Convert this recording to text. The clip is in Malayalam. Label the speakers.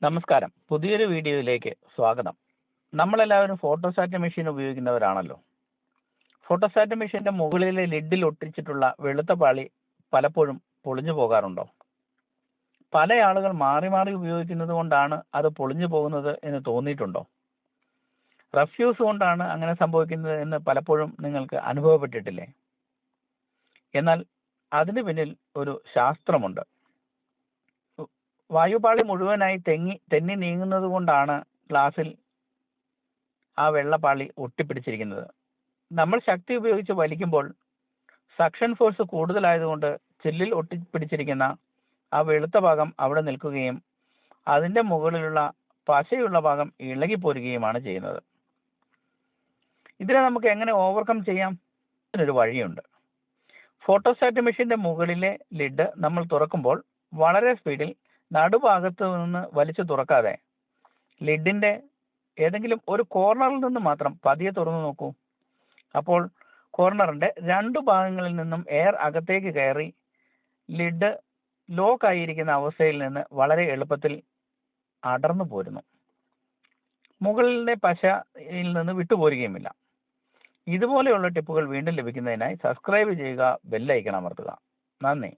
Speaker 1: നമസ്കാരം. പുതിയൊരു വീഡിയോയിലേക്ക് സ്വാഗതം. നമ്മളെല്ലാവരും ഫോട്ടോസ്റ്റാറ്റ് മെഷീൻ ഉപയോഗിക്കുന്നവരാണല്ലോ. ഫോട്ടോസ്റ്റാറ്റ് മെഷീന്റെ മുകളിലെ ലിഡിൽ ഒട്ടിച്ചിട്ടുള്ള വെളുത്ത പാളി പലപ്പോഴും പൊളിഞ്ഞു പോകാറുണ്ടോ? പല ആളുകൾ മാറി മാറി ഉപയോഗിക്കുന്നത് കൊണ്ടാണ് അത് പൊളിഞ്ഞു പോകുന്നത് എന്ന് തോന്നിയിട്ടുണ്ടോ? റഫ്യൂസ് കൊണ്ടാണ് അങ്ങനെ സംഭവിക്കുന്നത് എന്ന് പലപ്പോഴും നിങ്ങൾക്ക് അനുഭവപ്പെട്ടിട്ടില്ലേ? എന്നാൽ അതിന് പിന്നിൽ ഒരു ശാസ്ത്രമുണ്ട്. വായുപാളി മുഴുവനായി തെന്നി നീങ്ങുന്നത് കൊണ്ടാണ് ഗ്ലാസിൽ ആ വെള്ളപ്പാളി ഒട്ടിപ്പിടിച്ചിരിക്കുന്നത്. നമ്മൾ ശക്തി ഉപയോഗിച്ച് വലിക്കുമ്പോൾ സക്ഷൻ ഫോഴ്സ് കൂടുതലായതുകൊണ്ട് ചില്ലിൽ ഒട്ടിപ്പിടിച്ചിരിക്കുന്ന ആ വെളുത്ത ഭാഗം അവിടെ നിൽക്കുകയും അതിൻ്റെ മുകളിലുള്ള പശയുള്ള ഭാഗം ഇളകിപ്പോരുകയുമാണ് ചെയ്യുന്നത്. ഇതിനെ നമുക്ക് എങ്ങനെ ഓവർകം ചെയ്യാം? ഇതിനൊരു വഴിയുണ്ട്. ഫോട്ടോസ്റ്റാറ്റ് മെഷീന്റെ മുകളിലെ ലിഡ് നമ്മൾ തുറക്കുമ്പോൾ വളരെ സ്പീഡിൽ നടുഭാഗത്ത് നിന്ന് വലിച്ചു തുറക്കാതെ ലിഡിന്റെ ഏതെങ്കിലും ഒരു കോർണറിൽ നിന്ന് മാത്രം പതിയെ തുറന്നു നോക്കൂ. അപ്പോൾ കോർണറിന്റെ രണ്ടു ഭാഗങ്ങളിൽ നിന്നും എയർ അകത്തേക്ക് കയറി ലിഡ് ലോക്ക് ആയിരിക്കുന്ന അവസ്ഥയിൽ നിന്ന് വളരെ എളുപ്പത്തിൽ അടർന്നു പോരുന്നു. മുകളിലെ പശയിൽ നിന്ന് വിട്ടുപോരുകയുമില്ല. ഇതുപോലെയുള്ള ടിപ്പുകൾ വീണ്ടും ലഭിക്കുന്നതിനായി സബ്സ്ക്രൈബ് ചെയ്യുക, ബെല്ലൈക്കൺ അമർത്തുക. നന്ദി.